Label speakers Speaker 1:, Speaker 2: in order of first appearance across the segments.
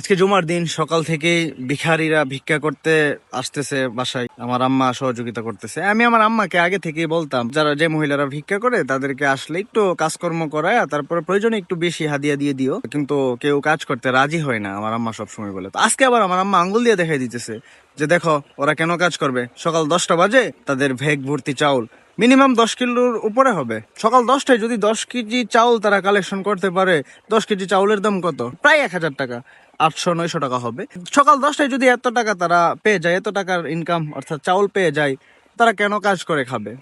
Speaker 1: আজকে জুমার দিন, সকাল থেকে ভিখারিরা ভিক্ষা করতে আসতেছে বাসায়। আমার আম্মা সহযোগিতা করতেছে। আমি আমার আম্মাকে আগে থেকেই বলতাম, যে মহিলারা ভিক্ষা করে তাদেরকে আসলে একটু কাজকর্ম করায়, তারপরে প্রয়োজনে একটু বেশি হাদিয়া দিয়ে দিও, কিন্তু কেউ কাজ করতে রাজি হয় না। আমার আম্মা সবসময় বলে। তো আজকে আবার আমার আম্মা আঙ্গুল দিয়ে দেখাই দিতেছে যে দেখো ওরা কেন কাজ করবে। সকাল 10টা বাজে, তাদের ভ্যাগ ভর্তি চাউল, মিনিমাম 10 কিলোর উপরে হবে। সকাল 10টায় যদি 10 কেজি চাউল তারা কালেকশন করতে পারে, 10 কেজি চাউলের দাম কত? প্রায় 1000 টাকা, 800-900 টাকা হবে। সকাল 10টায় যদি এত টাকা তারা পেয়ে যায়, এত টাকার ইনকাম অর্থাৎ চাউল পেয়ে যায়, তারা কেন কাজ করে খাবে?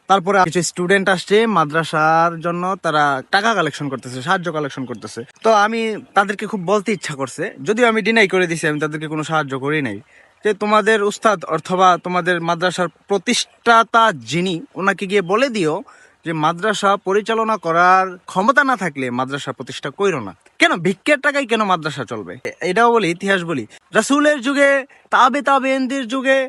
Speaker 1: তারপরে কিছু স্টুডেন্ট আসছে মাদ্রাসার জন্য, তারা টাকা কালেকশন করতেছে, সাহায্য কালেকশন করতেছে। তো আমি তাদেরকে খুব বলতে ইচ্ছা করছে, যদিও আমি ডিনাই করে দিছি, আমি তাদেরকে কোনো সাহায্য করি নাই, যে তোমাদের উস্তাদ অথবা তোমাদের মাদ্রাসার প্রতিষ্ঠাতা যিনি, ওনাকে গিয়ে বলে দিও যে মাদ্রাসা পরিচালনা করার ক্ষমতা না থাকলে মাদ্রাসা প্রতিষ্ঠা কইরো না। কেন ভিক্ষের টাকায় কেন মাদ্রাসা চলবে? এটাও বলি, ইতিহাস বলি। রাসূলের যুগে, তাবেঈনদের যুগে,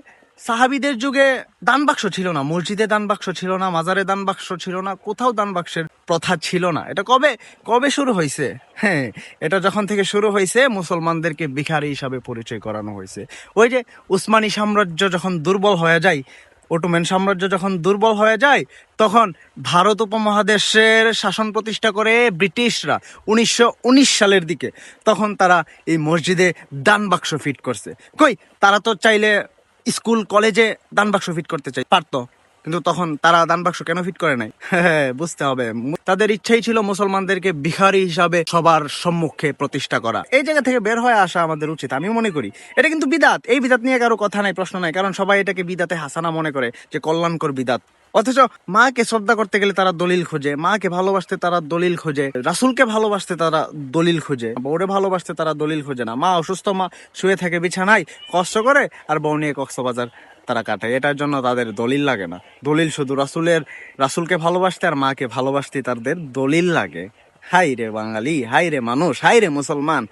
Speaker 1: সাহাবীদের যুগে দান বাক্স ছিল না, মসজিদে দান বাক্স ছিল না, মাজারে দান বাক্স ছিল না, কোথাও দান বাক্সের প্রথা ছিল না। এটা কবে কবে শুরু হয়েছে? হ্যাঁ, এটা যখন থেকে শুরু হয়েছে, মুসলমানদেরকে ভিখারি হিসাবে পরিচয় করানো হয়েছে। ওই যে উসমানী সাম্রাজ্য যখন দুর্বল হয়ে যায়, অটোমান সাম্রাজ্য যখন দুর্বল হয়ে যায়, তখন ভারত উপমহাদেশের শাসন প্রতিষ্ঠা করে ব্রিটিশরা 1919 সালের দিকে। তখন তারা এই মসজিদে দান বাক্স ফিট করছে। কই, তারা তো চাইলে স্কুল কলেজে দান বাক্স ফিট করতে পারতো, কিন্তু তখন তারা দান বাক্স কেন ফিট করে নাই? হ্যাঁ, বুঝতে হবে। তাদের ইচ্ছাই ছিল মুসলমানদেরকে ভিখারি হিসাবে সবার সম্মুখে প্রতিষ্ঠা করা। এই জায়গা থেকে বের হয়ে আসা আমাদের উচিত, আমি মনে করি। এটা কিন্তু বিদাত, এই বিদাত নিয়ে কারো কথা নাই, প্রশ্ন নাই, কারণ সবাই এটাকে বিদাতে হাসানা মনে করে, যে কল্যাণকর বিদাত। অথচ মাকে শ্রদ্ধা করতে গেলে তারা দলিল খোঁজে, মাকে ভালোবাসতে তারা দলিল খোঁজে, রাসূলকে ভালোবাসতে তারা দলিল খোঁজে, বউরে ভালোবাসতে তারা দলিল খোঁজে না। মা অসুস্থ, মা শুয়ে থাকে বিছানায়, কষ্ট করে, আর বউ নিয়ে কক্সবাজার তারা কাটায়। এটার জন্য তাদের দলিল লাগে না। দলিল শুধু রাসূলকে ভালোবাসতে আর মাকে ভালোবাসতে তাদের দলিল লাগে। হাই রে বাঙালি, হাই রে মানুষ, হাই রে মুসলমান।